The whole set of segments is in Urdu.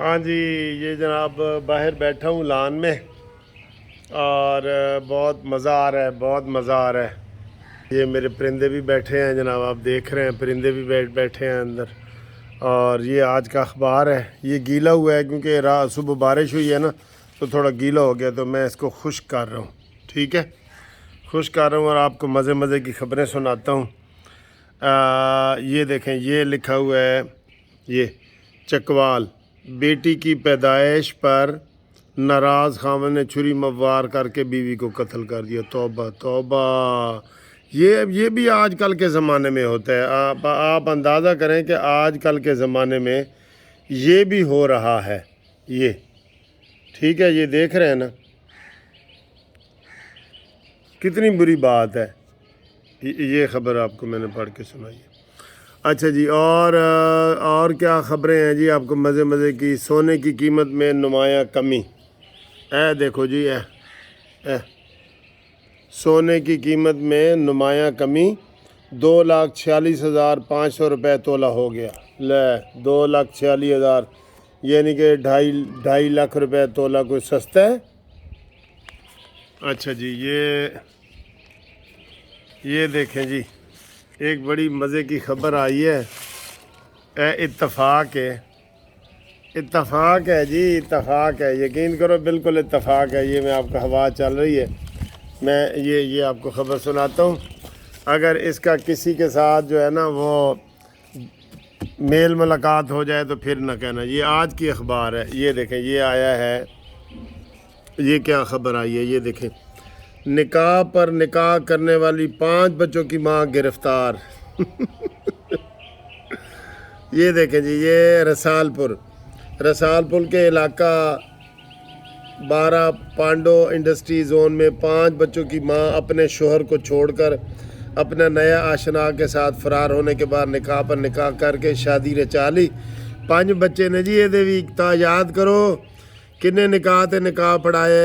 ہاں جی، یہ جناب باہر بیٹھا ہوں لان میں اور بہت مزہ آ رہا ہے، بہت مزہ آ رہا ہے۔ یہ میرے پرندے بھی بیٹھے ہیں جناب، آپ دیکھ رہے ہیں پرندے بھی بیٹھے ہیں اندر۔ اور یہ آج کا اخبار ہے، یہ گیلا ہوا ہے کیونکہ صبح بارش ہوئی ہے نا، تو تھوڑا گیلا ہو گیا، تو میں اس کو خشک کر رہا ہوں۔ ٹھیک ہے، خشک کر رہا ہوں اور آپ کو مزے مزے کی خبریں سناتا ہوں۔ یہ دیکھیں، یہ لکھا ہوا ہے، یہ چکوال، بیٹی کی پیدائش پر ناراض خاوند نے چھری وار کر کے بیوی کو قتل کر دیا۔ توبہ توبہ، یہ بھی آج کل کے زمانے میں ہوتا ہے۔ آپ اندازہ کریں کہ آج کل کے زمانے میں یہ بھی ہو رہا ہے۔ یہ ٹھیک ہے، یہ دیکھ رہے ہیں نا، کتنی بری بات ہے۔ یہ خبر آپ کو میں نے پڑھ کے سنائی ہے۔ اچھا جی، اور کیا خبریں ہیں جی آپ کو مزے مزے کی؟ سونے کی قیمت میں نمایاں کمی۔ دیکھو جی، سونے کی قیمت میں نمایاں کمی، 2,46,500 روپے تولہ ہو گیا۔ 2,46,000، یعنی کہ 2.5 لاکھ روپے تولہ کوئی سستا ہے؟ اچھا جی، یہ دیکھیں جی، ایک بڑی مزے کی خبر آئی ہے۔ اتفاق ہے جی، اتفاق ہے، یقین کرو بالکل اتفاق ہے۔ یہ میں آپ کا ہوا چل رہی ہے، میں یہ آپ کو خبر سناتا ہوں۔ اگر اس کا کسی کے ساتھ جو ہے نا وہ میل ملاقات ہو جائے تو پھر نہ کہنا۔ یہ آج کی اخبار ہے، یہ دیکھیں، یہ آیا ہے، یہ کیا خبر آئی ہے، یہ دیکھیں، نکاح پر نکاح کرنے والی 5 بچوں کی ماں گرفتار۔ یہ دیکھیں جی، یہ رسال پور کے علاقہ 12 پانڈو انڈسٹری زون میں 5 بچوں کی ماں اپنے شوہر کو چھوڑ کر اپنا نیا آشنا کے ساتھ فرار ہونے کے بعد نکاح پر نکاح کر کے شادی رچا لی۔ 5 بچے نے جی، یہ بھی یاد کرو کنے نکاح تے نکاح پڑھائے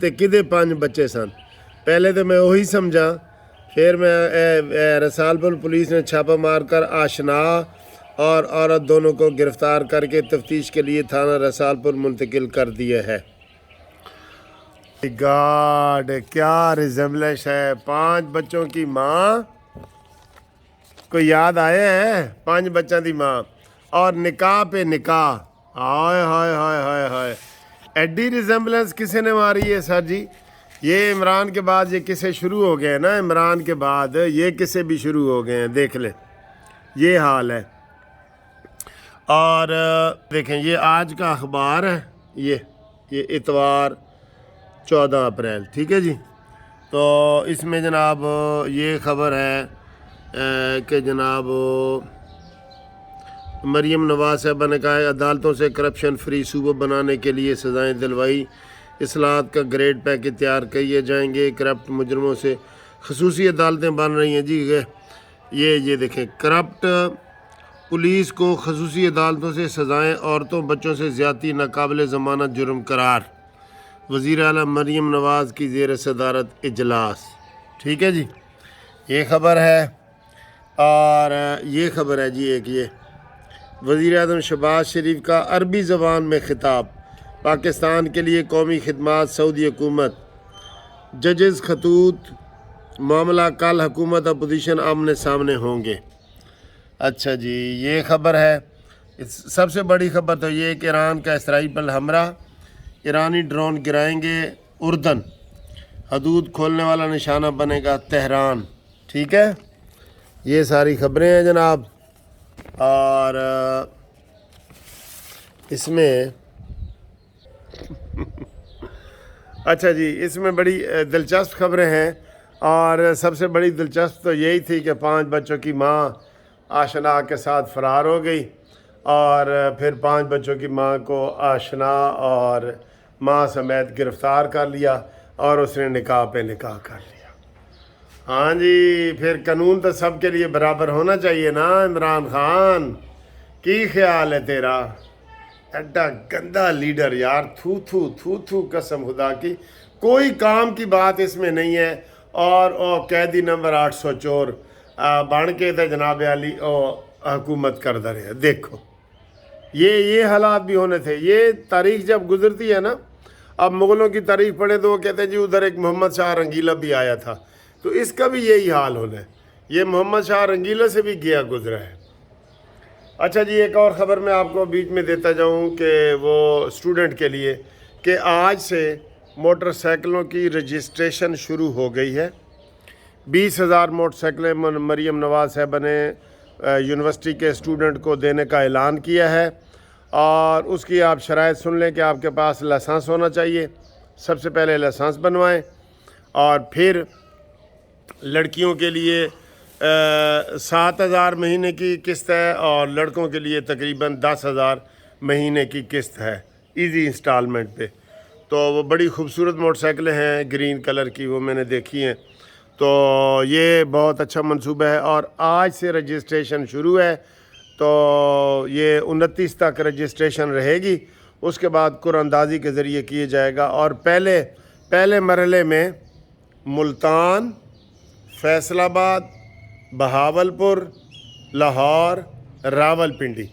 تے کدے 5 بچے سن۔ پہلے تو میں وہی سمجھا، پھر میں رسال پور پولیس نے چھاپہ مار کر آشنا اور عورت دونوں کو گرفتار کر کے تفتیش کے لیے تھانہ رسال پور منتقل کر دیا ہے۔ گاڈ، کیا ریزمبلنس ہے! 5 بچوں کی ماں کو یاد آئے ہیں، 5 بچوں کی ماں اور نکاح پہ نکاح۔ ہائے ہائے ہائے ہائے ہائے، ایڈی ریزمبلنس کسی نے ماری ہے سر جی؟ یہ عمران کے بعد یہ قصے شروع ہو گئے ہیں نا، عمران کے بعد یہ قصے بھی شروع ہو گئے ہیں، دیکھ لیں یہ حال ہے۔ اور دیکھیں، یہ آج کا اخبار ہے، یہ اتوار 14 اپریل، ٹھیک ہے جی۔ تو اس میں جناب یہ خبر ہے کہ جناب مریم نواز صاحبہ نے کہا ہے عدالتوں سے کرپشن فری صوبہ بنانے کے لیے سزائیں دلوائی، اصلاحات کا گریڈ پیکج تیار کیے جائیں گے، کرپٹ مجرموں سے خصوصی عدالتیں بن رہی ہیں جی۔ یہ دیکھیں، کرپٹ پولیس کو خصوصی عدالتوں سے سزائیں، عورتوں بچوں سے زیادتی ناقابل ضمانت جرم قرار۔ وزیر اعلیٰ مریم نواز کی زیر صدارت اجلاس، ٹھیک ہے جی، یہ خبر ہے۔ اور یہ خبر ہے جی، ایک یہ وزیر اعظم شہباز شریف کا عربی زبان میں خطاب، پاکستان کے لیے قومی خدمات سعودی حکومت، ججز خطوط معاملہ کل حکومت اپوزیشن آمنے سامنے ہوں گے۔ اچھا جی، یہ خبر ہے۔ سب سے بڑی خبر تو یہ کہ ایران کا اسرائیل پر حملہ، ایرانی ڈرون گرائیں گے اردن، حدود کھولنے والا نشانہ بنے گا تہران، ٹھیک ہے، یہ ساری خبریں ہیں جناب۔ اور اس میں اچھا جی، اس میں بڑی دلچسپ خبریں ہیں، اور سب سے بڑی دلچسپ تو یہی تھی کہ 5 بچوں کی ماں آشنا کے ساتھ فرار ہو گئی، اور پھر 5 بچوں کی ماں کو آشنا اور ماں سمیت گرفتار کر لیا، اور اس نے نکاح پہ نکاح کر لیا۔ ہاں جی، پھر قانون تو سب کے لیے برابر ہونا چاہیے نا عمران خان، کی خیال ہے تیرا؟ ایڈا گندا لیڈر یار، تھو تھو تھو تھو، قسم خدا کی کوئی کام کی بات اس میں نہیں ہے۔ اور قیدی نمبر 800 چور بن کے تے جناب علی حکومت کردہ رہے، دیکھو یہ حالات بھی ہونے تھے. یہ تاریخ جب گزرتی ہے نا، اب مغلوں کی تاریخ پڑھیں تو وہ کہتے ہیں جی ادھر ایک محمد شاہ رنگیلا بھی آیا تھا، تو اس کا بھی یہی حال ہونا ہے. یہ محمد شاہ رنگیلا سے بھی گیا گزرا ہے. اچھا جی، ایک اور خبر میں آپ کو بیچ میں دیتا جاؤں کہ وہ اسٹوڈنٹ کے لیے کہ آج سے موٹر سائیکلوں کی رجسٹریشن شروع ہو گئی ہے. 20,000 موٹر سائیکلیں مریم نواز صاحبہ نے یونیورسٹی کے اسٹوڈنٹ کو دینے کا اعلان کیا ہے. اور اس کی آپ شرائط سن لیں کہ آپ کے پاس لائسنس ہونا چاہیے. سب سے پہلے لائسنس بنوائیں، اور پھر لڑکیوں کے لیے 7,000 مہینے کی قسط ہے، اور لڑکوں کے لیے تقریباً 10,000 مہینے کی قسط ہے ایزی انسٹالمنٹ پہ. تو وہ بڑی خوبصورت موٹر سائیکلیں ہیں گرین کلر کی، وہ میں نے دیکھی ہیں. تو یہ بہت اچھا منصوبہ ہے، اور آج سے رجسٹریشن شروع ہے. تو یہ 29 تک رجسٹریشن رہے گی. اس کے بعد قرعہ اندازی کے ذریعے کیے جائے گا. اور پہلے مرحلے میں ملتان، فیصل آباد، بہاولپور، لاہور، راولپنڈی،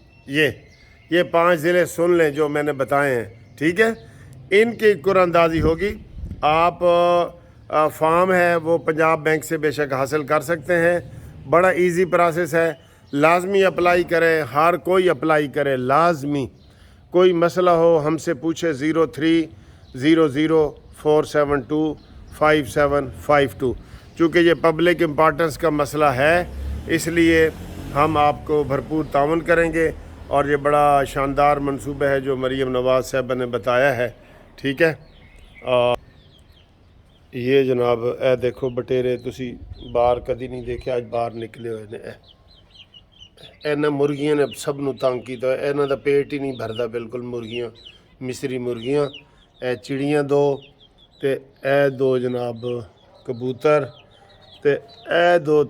یہ 5 ضلع سن لیں جو میں نے بتائے ہیں. ٹھیک ہے، ان کی قرعہ اندازی ہوگی. آپ فارم ہے وہ پنجاب بینک سے بے شک حاصل کر سکتے ہیں. بڑا ایزی پروسیس ہے. لازمی اپلائی کریں، ہر کوئی اپلائی کرے، لازمی. کوئی مسئلہ ہو ہم سے پوچھے 030047255752. چونکہ یہ پبلک امپارٹنس کا مسئلہ ہے، اس لیے ہم آپ کو بھرپور تعاون کریں گے. اور یہ بڑا شاندار منصوبہ ہے جو مریم نواز صاحبہ نے بتایا ہے. ٹھیک ہے. یہ جناب اے دیکھو بٹیرے، تسی باہر کدی نہیں دیکھے، آج باہر نکلے ہوئے نے. ਇਹਨਾਂ ਮੁਰਗੀਆਂ ਨੇ ਸਭ ਨੂੰ ਤੰਗ ਕੀਤਾ. ਇਹਨਾਂ ਦਾ ਪੇਟ ਹੀ ਨਹੀਂ ਭਰਦਾ ਬਿਲਕੁਲ. ਮੁਰਗੀਆਂ, ਮਿਸਰੀ ਮੁਰਗੀਆਂ, ਇਹ ਚਿੜੀਆਂ 2 ਤੇ ਇਹ 2 ਜਨਾਬ ਕਬੂਤਰ ਤੇ ਇਹ 2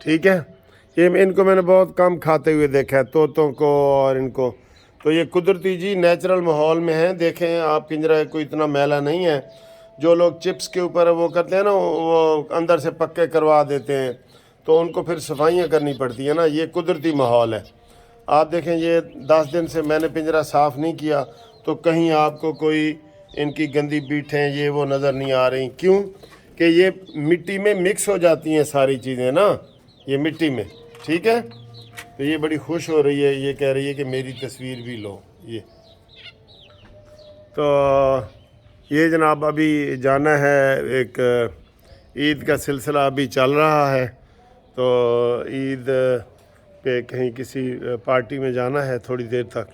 ٹھیک ہے. یہ ان کو میں نے بہت کم کھاتے ہوئے دیکھا ہے، طوطوں کو اور ان کو. تو یہ قدرتی جی نیچرل ماحول میں ہیں. دیکھیں آپ پنجرہ کوئی اتنا میلا نہیں ہے. جو لوگ چپس کے اوپر وہ کرتے ہیں نا، وہ اندر سے پکے کروا دیتے ہیں، تو ان کو پھر صفائیاں کرنی پڑتی ہیں نا. یہ قدرتی ماحول ہے. آپ دیکھیں یہ 10 دن سے میں نے پنجرہ صاف نہیں کیا، تو کہیں آپ کو کوئی ان کی گندی بیٹھیں یہ وہ نظر نہیں آ رہی. کیوں کہ یہ مٹی میں مکس ہو جاتی ہیں ساری چیزیں نا، یہ مٹی میں. ٹھیک ہے. تو یہ بڑی خوش ہو رہی ہے، یہ کہہ رہی ہے کہ میری تصویر بھی لو. تو یہ جناب ابھی جانا ہے، ایک عید کا سلسلہ ابھی چل رہا ہے. تو عید پہ کہیں کسی پارٹی میں جانا ہے تھوڑی دیر تک،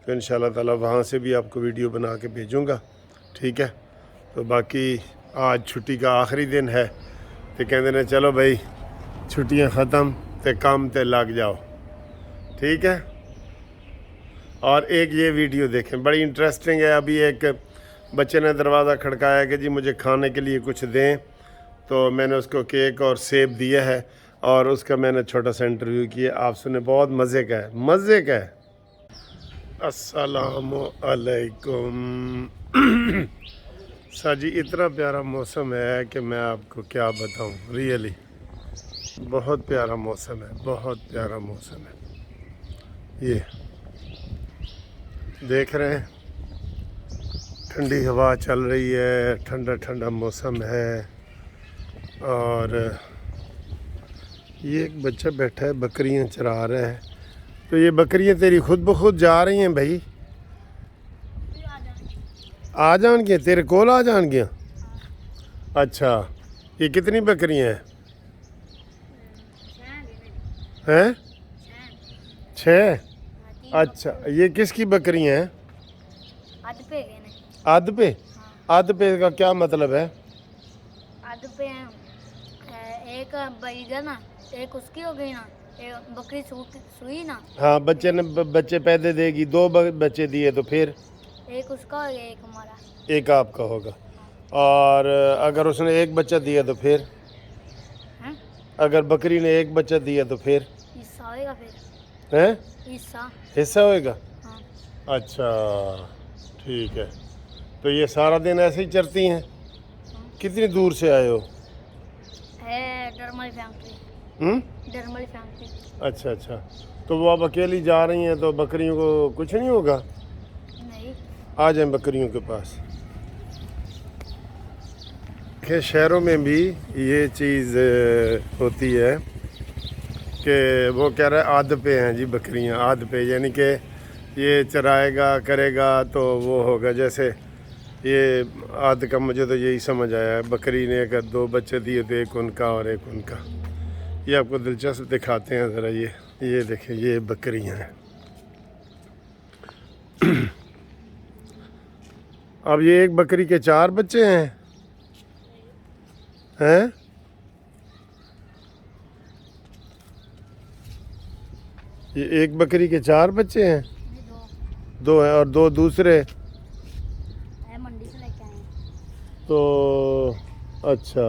تو انشاءاللہ تعالی وہاں سے بھی آپ کو ویڈیو بنا کے بھیجوں گا. ٹھیک ہے. تو باقی آج چھٹی کا آخری دن ہے، تو کہتے ہیں چلو بھائی چھٹیاں ختم تے کام تے لگ جاؤ. ٹھیک ہے. اور ایک یہ ویڈیو دیکھیں، بڑی انٹرسٹنگ ہے. ابھی ایک بچے نے دروازہ کھڑکایا کہ جی مجھے کھانے کے لیے کچھ دیں، تو میں نے اس کو کیک اور سیب دیا ہے، اور اس کا میں نے چھوٹا سا انٹرویو کیا. آپ سنیں، بہت مزے کا ہے، مزے کا ہے. السلام علیکم. سر جی اتنا پیارا موسم ہے کہ میں آپ کو کیا بتاؤں. ریئلی بہت پیارا موسم ہے، بہت پیارا موسم ہے. یہ دیکھ رہے ہیں ٹھنڈی ہوا چل رہی ہے، ٹھنڈا ٹھنڈا موسم ہے. اور یہ ایک بچہ بیٹھا ہے بکریاں چرا رہا ہے. تو یہ بکریاں تیری خود بخود جا رہی ہیں بھائی؟ آ جان گیا تیرے کول، آ جان گیا. اچھا، یہ کتنی بکریاں ہیں؟ 6. اچھا، یہ کس کی بکریاں ہیں؟ ادھ پہ. ادھ پہ کا کیا مطلب ہے؟ ادھ پہ ایک بڑی گا نا، ایک اس کی ہو گئی نا، ایک بکری سوئی نا. ہاں، بچے پیدا دے گی. 2 بچے دیے تو پھر ایک اس کا ہوگا، ایک ہمارا، ایک آپ کا ہوگا. اور اگر اس نے ایک بچہ دیا تو پھر، اگر بکری نے ایک بچہ دیا تو پھر حصہ ہوئے گا. پھر حصہ ہوئے گا. ہاں. اچھا ٹھیک ہے. تو یہ سارا دن ایسے ہی چرتی ہیں؟ کتنی دور سے آئے ہو؟ ڈرمل فیکٹری. ڈرمل فیکٹری. اچھا اچھا. تو وہ اب اکیلی جا رہی ہیں تو بکریوں کو کچھ نہیں ہوگا؟ نہیں آ جائیں بکریوں کے پاس. کہ شہروں میں بھی یہ چیز ہوتی ہے کہ وہ کہہ رہا ہے آدھ پہ ہیں جی بکریاں، آدھ پہ، یعنی کہ یہ چرائے گا کرے گا تو وہ ہوگا. جیسے یہ آدھ کا مجھے تو یہی سمجھ آیا ہے، بکری نے اگر 2 بچے دیے تو ایک ان کا اور ایک ان کا. یہ آپ کو دلچسپ دکھاتے ہیں ذرا. یہ دیکھیں، یہ بکریاں ہیں. اب یہ ایک بکری کے 4 بچے ہیں؟ یہ ایک بکری کے 4 بچے ہیں؟ نہیں، 2 ہیں اور 2 دوسرے. منڈی سے لے کے آئے ہیں. تو اچھا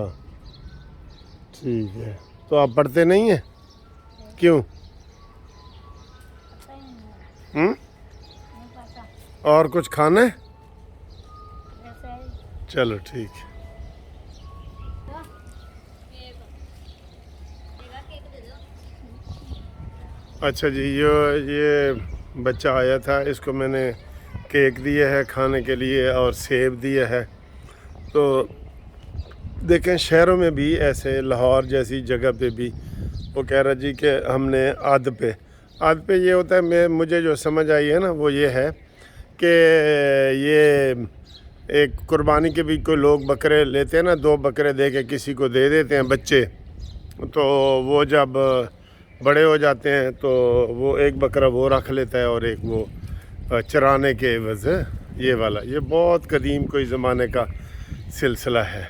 ٹھیک ہے. تو آپ پڑھتے نہیں ہیں؟ کیوں؟ پتہ ہی نہیں ہے. ہم؟ نہیں پتا. اور کچھ کھانا ہے؟ ایسے ہی. چلو ٹھیک ہے. اچھا جی، یہ بچہ آیا تھا، اس کو میں نے کیک دیا ہے کھانے کے لیے اور سیب دیا ہے. تو دیکھیں شہروں میں بھی ایسے، لاہور جیسی جگہ پہ بھی وہ کہہ رہا جی کہ ہم نے آدھ پہ یہ ہوتا ہے. مجھے جو سمجھ آئی ہے نا وہ یہ ہے کہ یہ ایک قربانی کے بھی کوئی لوگ بکرے لیتے ہیں نا، 2 بکرے دے کے کسی کو دے دیتے ہیں بچے، تو وہ جب بڑے ہو جاتے ہیں تو وہ ایک بکرا وہ رکھ لیتا ہے اور ایک وہ چرانے کے عوض. یہ والا یہ بہت قدیم کوئی زمانے کا سلسلہ ہے.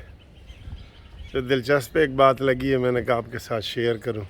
تو دلچسپ ایک بات لگی ہے، میں نے کہا آپ کے ساتھ شیئر کروں.